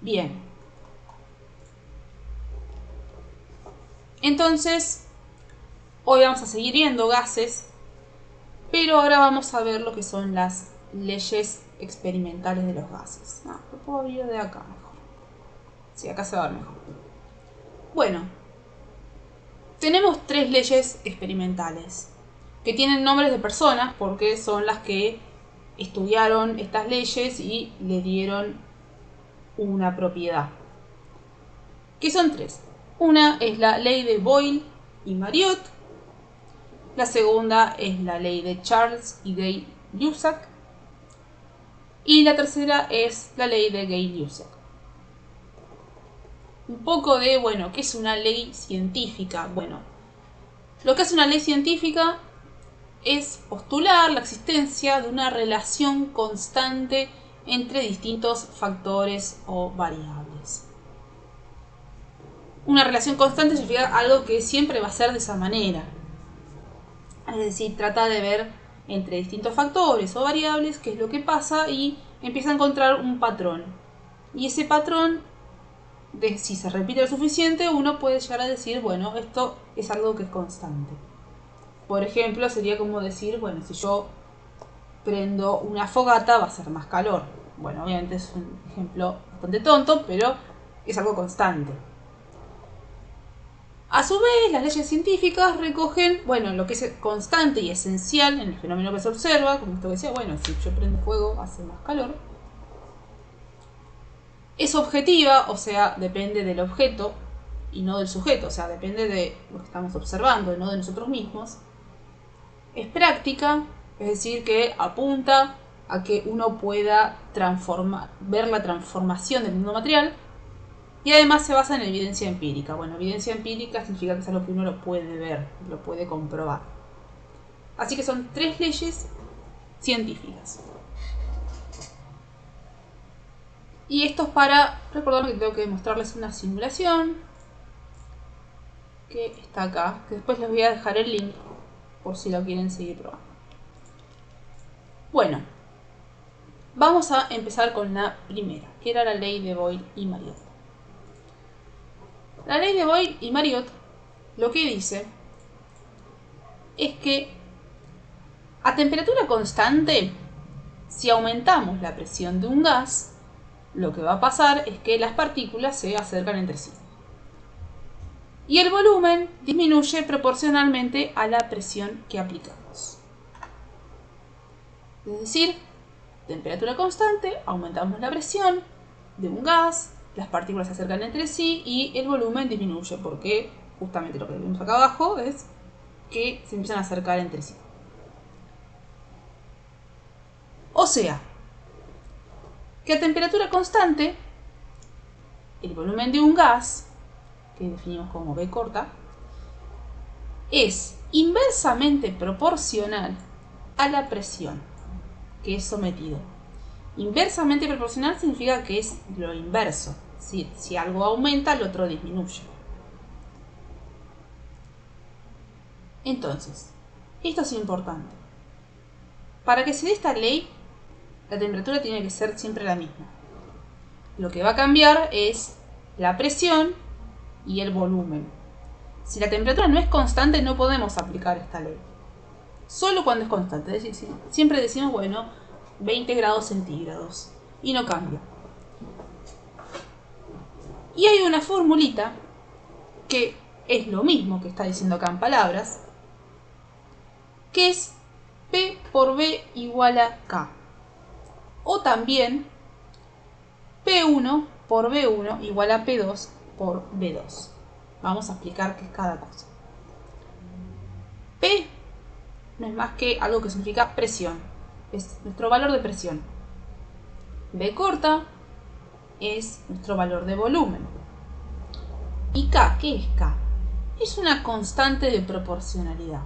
Bien. Entonces, hoy vamos a seguir viendo gases, pero ahora vamos a ver lo que son las leyes experimentales de los gases. No, lo puedo abrir de acá mejor. Sí, acá se va a ver mejor. Bueno, tenemos 3 leyes experimentales que tienen nombres de personas porque son las que estudiaron estas leyes y le dieron una propiedad. Que son 3. Una es la ley de Boyle y Marriott. La segunda es la ley de Charles y Gay-Lussac. Y la tercera es la ley de Gay-Lussac. Un poco de, bueno, ¿qué es una ley científica? Bueno, lo que es una ley científica es postular la existencia de una relación constante entre distintos factores o variables. Una relación constante significa algo que siempre va a ser de esa manera. Es decir, trata de ver entre distintos factores o variables qué es lo que pasa y empieza a encontrar un patrón. Y ese patrón, si se repite lo suficiente, uno puede llegar a decir, bueno, esto es algo que es constante. Por ejemplo, sería como decir, bueno, si yo prendo una fogata va a ser más calor. Bueno, obviamente es un ejemplo bastante tonto, pero es algo constante. A su vez, las leyes científicas recogen, bueno, lo que es constante y esencial en el fenómeno que se observa, como esto que decía, bueno, si yo prendo fuego hace más calor. Es objetiva, o sea, depende del objeto y no del sujeto, o sea, depende de lo que estamos observando y no de nosotros mismos. Es práctica, es decir, que apunta a que uno pueda ver la transformación del mundo material. Y además se basa en evidencia empírica. Bueno, evidencia empírica significa que es algo que uno lo puede ver, lo puede comprobar. Así que son 3 leyes científicas. Y esto es para recordarme que tengo que mostrarles una simulación que está acá, que después les voy a dejar el link por si lo quieren seguir probando. Bueno, vamos a empezar con la primera, que era la ley de Boyle y Marriott. La ley de Boyle y Marriott lo que dice es que a temperatura constante, si aumentamos la presión de un gas, lo que va a pasar es que las partículas se acercan entre sí. Y el volumen disminuye proporcionalmente a la presión que aplicamos. Es decir, temperatura constante, aumentamos la presión de un gas, las partículas se acercan entre sí y el volumen disminuye porque justamente lo que vemos acá abajo es que se empiezan a acercar entre sí. O sea, que a temperatura constante, el volumen de un gas, que definimos como B corta, es inversamente proporcional a la presión que es sometido. Inversamente proporcional significa que es lo inverso. Si algo aumenta, el otro disminuye. Entonces, esto es importante. Para que se dé esta ley, la temperatura tiene que ser siempre la misma. Lo que va a cambiar es la presión y el volumen. Si la temperatura no es constante, no podemos aplicar esta ley. Solo cuando es constante. Es decir, siempre decimos, bueno, 20 grados centígrados. Y no cambia. Y hay una formulita que es lo mismo que está diciendo acá en palabras, que es P por B igual a K. O también P1 por B1 igual a P2 por B2. Vamos a explicar qué es cada cosa. P no es más que algo que significa presión. Es nuestro valor de presión. B corta es nuestro valor de volumen. ¿Y K? ¿Qué es K? Es una constante de proporcionalidad.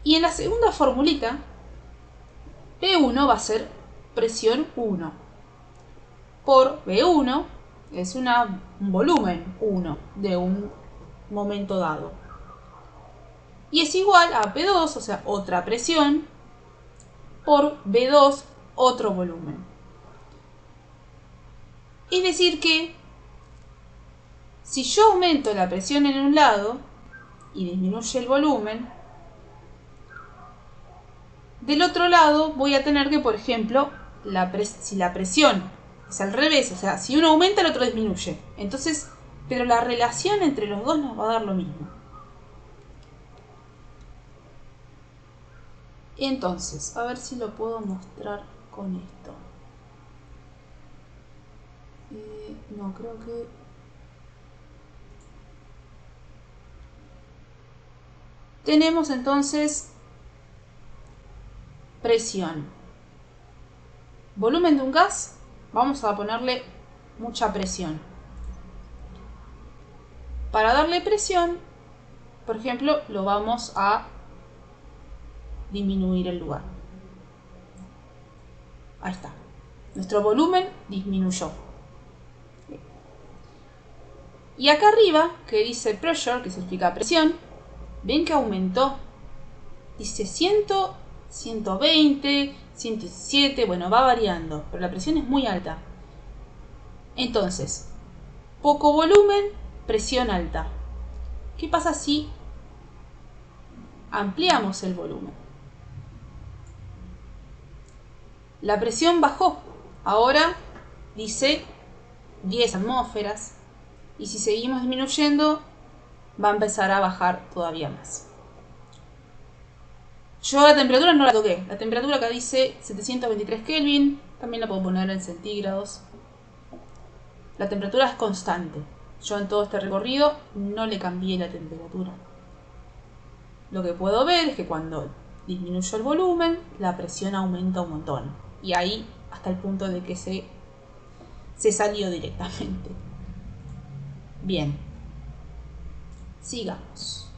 Y en la segunda formulita, P1 va a ser presión 1 por B1, es un volumen 1 de un momento dado. Y es igual a P2, o sea, otra presión, por B2, otro volumen. Es decir que si yo aumento la presión en un lado y disminuye el volumen, del otro lado voy a tener que, por ejemplo, si la presión es al revés, o sea, si uno aumenta el otro disminuye. Entonces, pero la relación entre los dos nos va a dar lo mismo. Entonces, a ver si lo puedo mostrar con esto. No, creo que... Tenemos entonces presión. Volumen de un gas, vamos a ponerle mucha presión. Para darle presión, por ejemplo, lo vamos a disminuir el lugar. Ahí está. Nuestro volumen disminuyó. Y acá arriba, que dice pressure, que significa presión, ven que aumentó. Dice 100, 120, 117, bueno, va variando, pero la presión es muy alta. Entonces, poco volumen, presión alta. ¿Qué pasa si ampliamos el volumen? La presión bajó. Ahora dice 10 atmósferas. Y si seguimos disminuyendo, va a empezar a bajar todavía más. Yo la temperatura no la toqué. La temperatura acá dice 723 Kelvin. También la puedo poner en centígrados. La temperatura es constante. Yo en todo este recorrido no le cambié la temperatura. Lo que puedo ver es que cuando disminuyo el volumen, la presión aumenta un montón. Y ahí hasta el punto de que se salió directamente. Bien. Sigamos.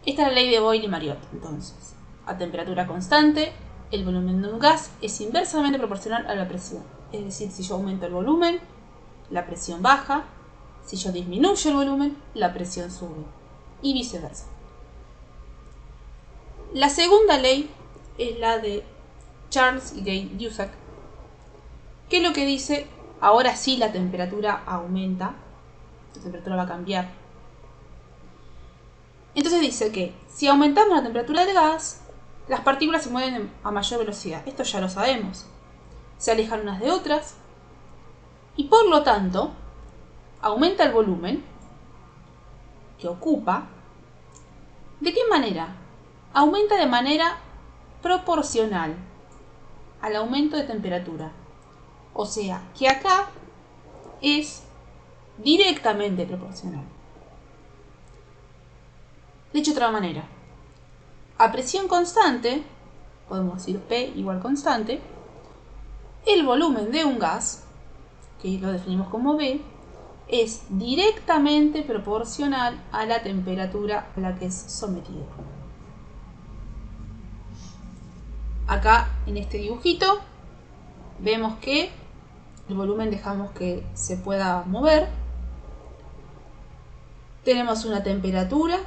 Esta es la ley de Boyle-Mariotte, entonces. A temperatura constante, el volumen de un gas es inversamente proporcional a la presión. Es decir, si yo aumento el volumen, la presión baja. Si yo disminuyo el volumen, la presión sube. Y viceversa. La segunda ley es la de Charles y Gay-Lussac, que lo que dice, ahora sí la temperatura aumenta, la temperatura va a cambiar. Entonces dice que si aumentamos la temperatura del gas, las partículas se mueven a mayor velocidad. Esto ya lo sabemos. Se alejan unas de otras y por lo tanto aumenta el volumen que ocupa. ¿De qué manera? Aumenta de manera proporcional al aumento de temperatura. O sea, que acá es directamente proporcional. Dicho de otra manera, a presión constante, podemos decir P igual constante, el volumen de un gas, que lo definimos como V, es directamente proporcional a la temperatura a la que es sometido. Acá en este dibujito vemos que el volumen dejamos que se pueda mover. Tenemos una temperatura,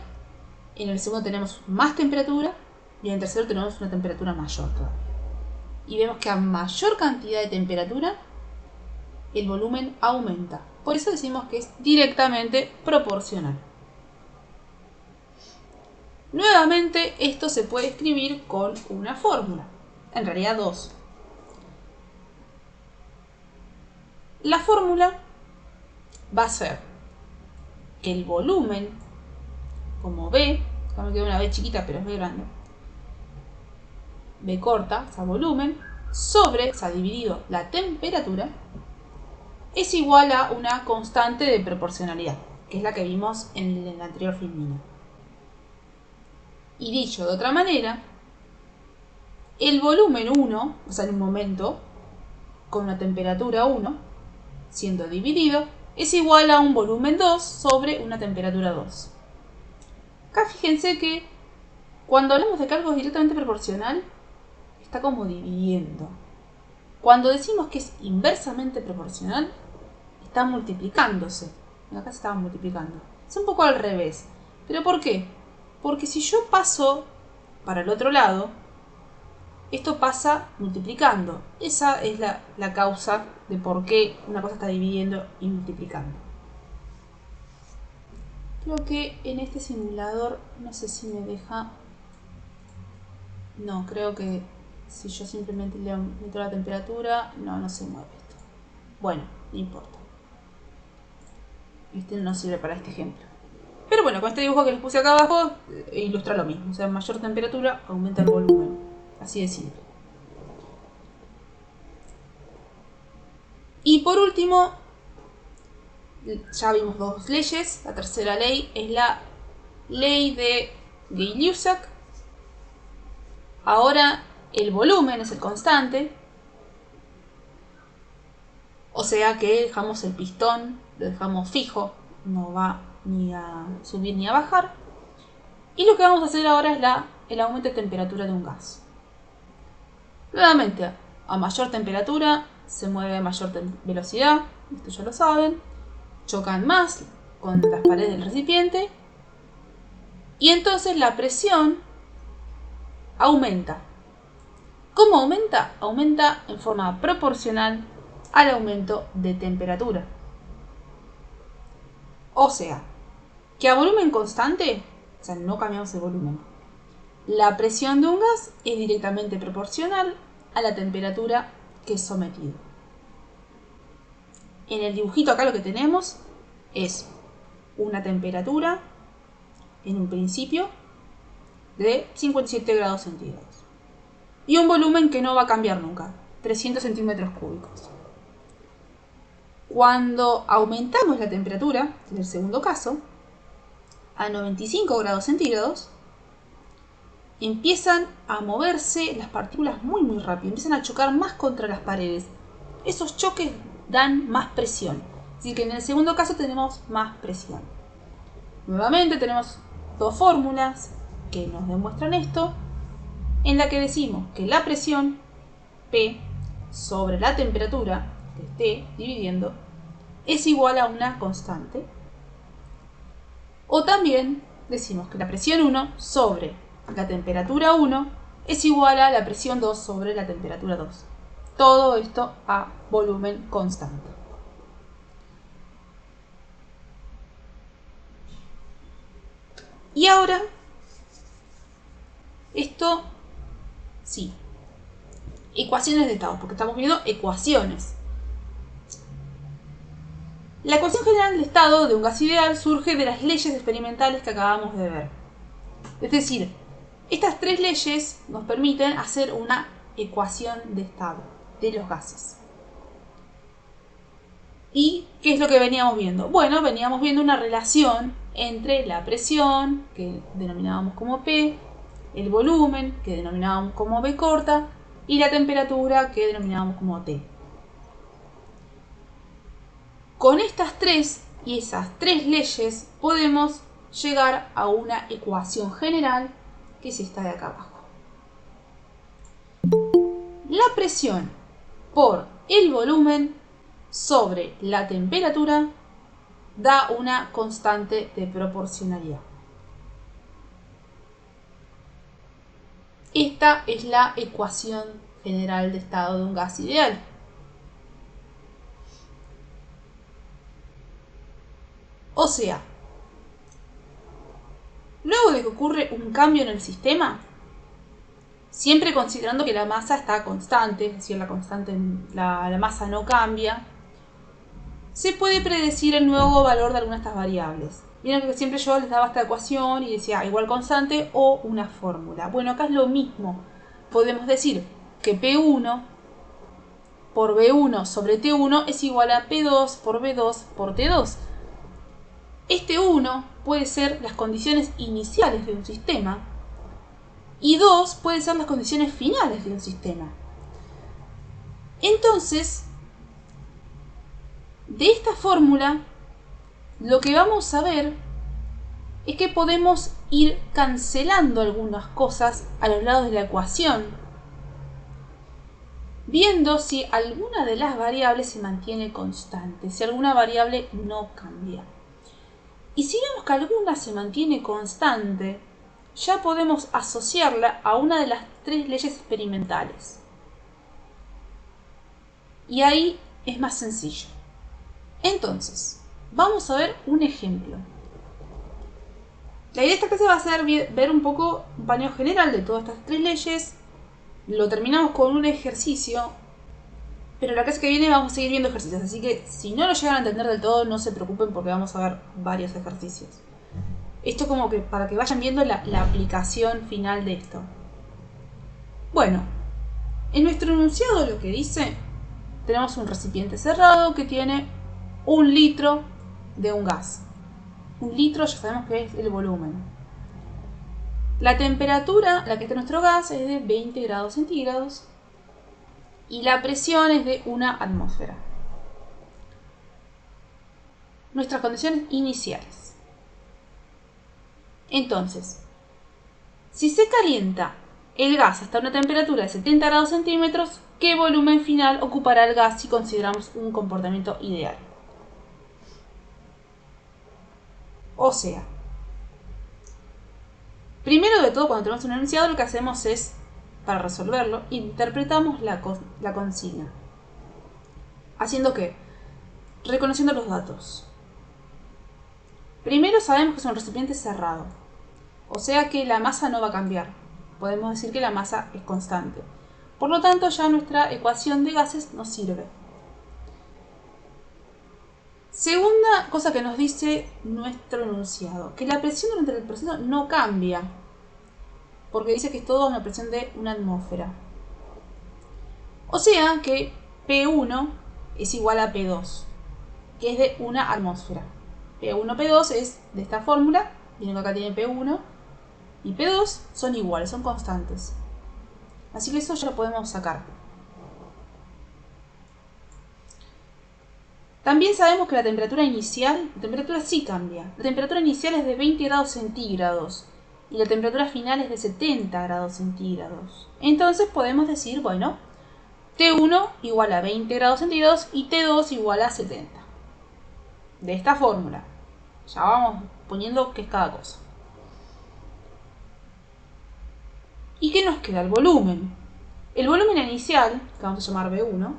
en el segundo tenemos más temperatura y en el tercero tenemos una temperatura mayor todavía. Y vemos que a mayor cantidad de temperatura el volumen aumenta. Por eso decimos que es directamente proporcional. Nuevamente esto se puede escribir con una fórmula, en realidad dos. La fórmula va a ser que el volumen, como B, acá me queda una B chiquita pero es B grande, B corta, o sea, volumen, sobre, o sea, dividido la temperatura, es igual a una constante de proporcionalidad, que es la que vimos en el anterior filmina. Y dicho de otra manera, el volumen 1, o sea, en un momento, con una temperatura 1, siendo dividido, es igual a un volumen 2 sobre una temperatura 2. Acá fíjense que cuando hablamos de que algo es directamente proporcional, está como dividiendo. Cuando decimos que es inversamente proporcional, está multiplicándose. Acá se estaba multiplicando. Es un poco al revés. ¿Pero por qué? Porque si yo paso para el otro lado, esto pasa multiplicando. Esa es la causa de por qué una cosa está dividiendo y multiplicando. Creo que en este simulador, no sé si me deja... No, creo que si yo simplemente le aumento la temperatura, no se mueve esto. Bueno, no importa. Este no sirve para este ejemplo. Pero bueno, con este dibujo que les puse acá abajo, ilustra lo mismo. O sea, mayor temperatura aumenta el volumen. Así de simple. Y por último, ya vimos dos leyes. La tercera ley es la ley de Gay-Lussac. Ahora el volumen es el constante. O sea que dejamos el pistón, lo dejamos fijo. No va ni a subir ni a bajar. Y lo que vamos a hacer ahora es el aumento de temperatura de un gas. Nuevamente, a mayor temperatura se mueve a mayor velocidad. Esto ya lo saben. Chocan más con las paredes del recipiente. Y entonces la presión aumenta. ¿Cómo aumenta? Aumenta en forma proporcional al aumento de temperatura. O sea, que a volumen constante, o sea, no cambiamos el volumen, la presión de un gas es directamente proporcional a la temperatura que es sometido. En el dibujito acá lo que tenemos es una temperatura, en un principio, de 57 grados centígrados. Y un volumen que no va a cambiar nunca, 300 centímetros cúbicos. Cuando aumentamos la temperatura, en el segundo caso, a 95 grados centígrados, empiezan a moverse las partículas muy rápido, empiezan a chocar más contra las paredes. Esos choques dan más presión. Así que en el segundo caso tenemos más presión. Nuevamente tenemos dos fórmulas que nos demuestran esto, en la que decimos que la presión P sobre la temperatura que esté dividiendo es igual a una constante. O también decimos que la presión 1 sobre la temperatura 1 es igual a la presión 2 sobre la temperatura 2. Todo esto a volumen constante. Y ahora, esto, sí, ecuaciones de estado, porque estamos viendo ecuaciones. La ecuación general de estado de un gas ideal surge de las leyes experimentales que acabamos de ver. Es decir, estas tres leyes nos permiten hacer una ecuación de estado de los gases. ¿Y qué es lo que veníamos viendo? Bueno, veníamos viendo una relación entre la presión, que denominábamos como P, el volumen, que denominábamos como B corta, y la temperatura, que denominábamos como T. Con estas tres y esas tres leyes podemos llegar a una ecuación general, que es esta de acá abajo. La presión por el volumen sobre la temperatura da una constante de proporcionalidad. Esta es la ecuación general de estado de un gas ideal. O sea, luego de que ocurre un cambio en el sistema, siempre considerando que la masa está constante, es decir, la masa no cambia, se puede predecir el nuevo valor de alguna de estas variables. Miren que siempre yo les daba esta ecuación y decía igual constante o una fórmula. Bueno, acá es lo mismo. Podemos decir que P1 por B1 sobre T1 es igual a P2 por B2 por T2. Este 1 puede ser las condiciones iniciales de un sistema y 2 puede ser las condiciones finales de un sistema. Entonces, de esta fórmula, lo que vamos a ver es que podemos ir cancelando algunas cosas a los lados de la ecuación, viendo si alguna de las variables se mantiene constante, si alguna variable no cambia. Y si vemos que alguna se mantiene constante, ya podemos asociarla a una de las 3 leyes experimentales. Y ahí es más sencillo. Entonces, vamos a ver un ejemplo. La idea de esta clase va a ser ver un poco un paneo general de todas estas 3 leyes. Lo terminamos con un ejercicio, pero la clase que viene vamos a seguir viendo ejercicios. Así que si no lo llegan a entender del todo, no se preocupen porque vamos a ver varios ejercicios. Esto como que para que vayan viendo la aplicación final de esto. Bueno, en nuestro enunciado lo que dice, tenemos un recipiente cerrado que tiene 1 litro de un gas. 1 litro ya sabemos que es el volumen. La temperatura a la que está nuestro gas es de 20 grados centígrados y la presión es de 1 atmósfera. Nuestras condiciones iniciales. Entonces, si se calienta el gas hasta una temperatura de 70 grados centímetros, ¿qué volumen final ocupará el gas si consideramos un comportamiento ideal? O sea, primero de todo, cuando tenemos un enunciado, lo que hacemos es, para resolverlo, interpretamos la consigna. ¿Haciendo qué? Reconociendo los datos. Primero sabemos que es un recipiente cerrado, o sea que la masa no va a cambiar. Podemos decir que la masa es constante. Por lo tanto, ya nuestra ecuación de gases nos sirve. Segunda cosa que nos dice nuestro enunciado, que la presión durante el proceso no cambia, porque dice que es todo una presión de 1 atmósfera. O sea que P1 es igual a P2, que es de 1 atmósfera. P1, P2 es de esta fórmula, miren que acá tiene P1 y P2 son iguales, son constantes. Así que eso ya lo podemos sacar. También sabemos que la temperatura inicial, la temperatura sí cambia. La temperatura inicial es de 20 grados centígrados y la temperatura final es de 70 grados centígrados. Entonces podemos decir, bueno, T1 igual a 20 grados centígrados y T2 igual a 70. De esta fórmula. Ya vamos poniendo qué es cada cosa. ¿Y qué nos queda? El volumen. El volumen inicial, que vamos a llamar B1,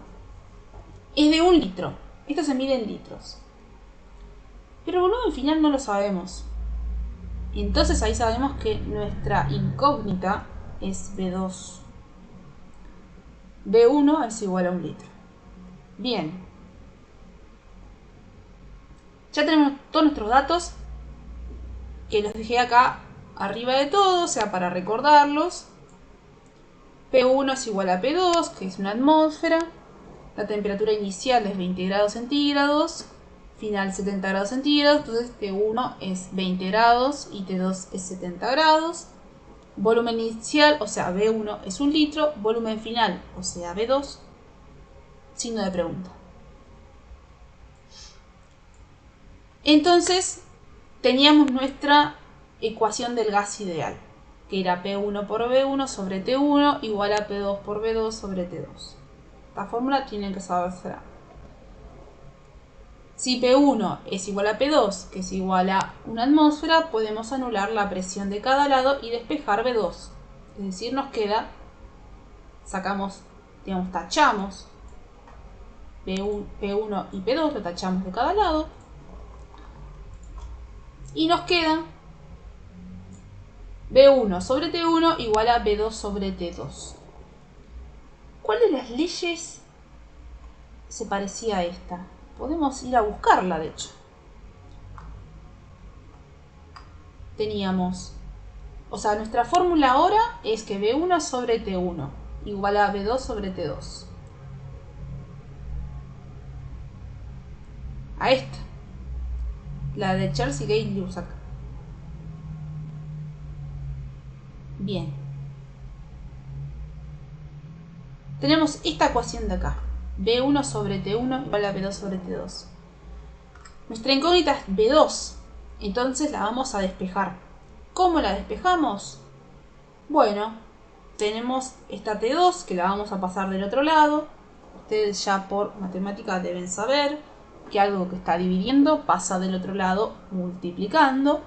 es de 1 litro. Esto se mide en litros. Pero el volumen final no lo sabemos. Entonces ahí sabemos que nuestra incógnita es B2. B1 es igual a 1 litro. Bien. Ya tenemos todos nuestros datos, que los dejé acá arriba de todo, o sea, para recordarlos. P1 es igual a P2, que es 1 atmósfera. La temperatura inicial es 20 grados centígrados, final 70 grados centígrados, entonces T1 es 20 grados y T2 es 70 grados. Volumen inicial, o sea, B1 es 1 litro, volumen final, o sea, B2, signo de pregunta. Entonces, teníamos nuestra ecuación del gas ideal, que era P1 por B1 sobre T1 igual a P2 por B2 sobre T2. Esta fórmula tienen que saberse. Si P1 es igual a P2, que es igual a 1 atmósfera, podemos anular la presión de cada lado y despejar B2. Es decir, nos queda, sacamos, digamos, tachamos P1 y P2, lo tachamos de cada lado. Y nos queda B1 sobre T1 igual a B2 sobre T2. ¿Cuál de las leyes se parecía a esta? Podemos ir a buscarla, de hecho. Teníamos, o sea, nuestra fórmula ahora es que B1 sobre T1 igual a B2 sobre T2. A esta. La de Chelsea Gay-Lussac. Bien. Tenemos esta ecuación de acá. B1 sobre T1 igual a B2 sobre T2. Nuestra incógnita es B2. Entonces la vamos a despejar. ¿Cómo la despejamos? Bueno, tenemos esta T2 que la vamos a pasar del otro lado. Ustedes ya por matemática deben saber que algo que está dividiendo pasa del otro lado multiplicando.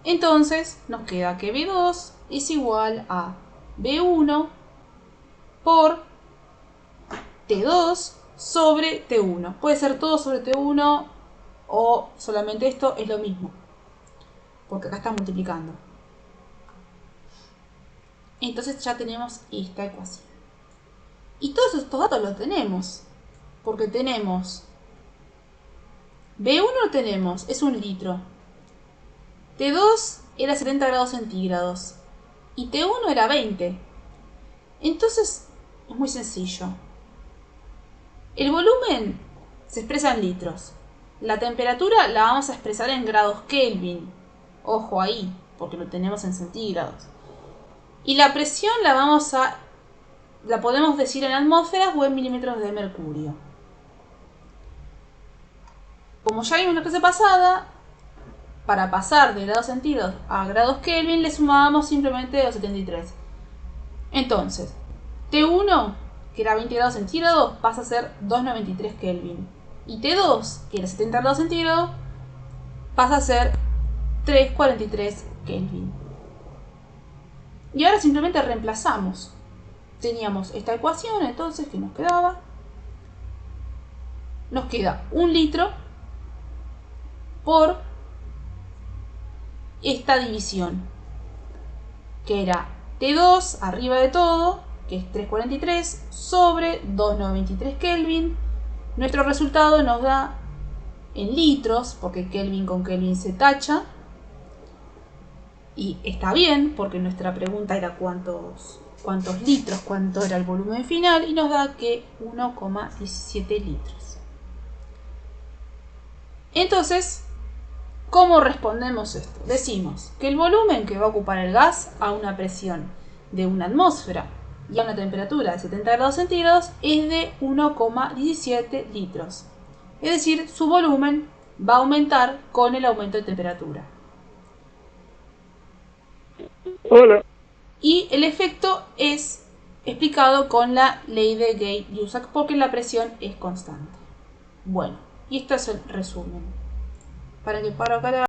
Entonces nos queda que B2 es igual a B1 por T2 sobre T1. Puede ser todo sobre T1 o solamente esto, es lo mismo, porque acá está multiplicando. Entonces ya tenemos esta ecuación. Y todos estos datos los tenemos, porque tenemos B1 lo tenemos, es 1 litro. T2 era 70 grados centígrados y T1 era 20. Entonces es muy sencillo. El volumen se expresa en litros. La temperatura la vamos a expresar en grados Kelvin. Ojo ahí, porque lo tenemos en centígrados. Y la presión la podemos decir en atmósferas o en milímetros de mercurio. Como ya vimos en la clase pasada, para pasar de grados centígrados a grados Kelvin le sumábamos simplemente los 73. Entonces, T1, que era 20 grados centígrados, pasa a ser 293 Kelvin. Y T2, que era 70 grados centígrados, pasa a ser 343 Kelvin. Y ahora simplemente reemplazamos. Teníamos esta ecuación, entonces, que nos quedaba. Nos queda 1 litro por esta división, que era T2 arriba de todo, que es 343, sobre 293 Kelvin. Nuestro resultado nos da en litros, porque Kelvin con Kelvin se tacha. Y está bien, porque nuestra pregunta era cuántos litros, cuánto era el volumen final, y nos da que 1,17 litros. Entonces, ¿cómo respondemos esto? Decimos que el volumen que va a ocupar el gas a una presión de una atmósfera y a una temperatura de 70 grados centígrados es de 1,17 litros. Es decir, su volumen va a aumentar con el aumento de temperatura. Hola. Y el efecto es explicado con la ley de Gay-Lussac porque la presión es constante. Bueno, y esto es el resumen. Para que paro acá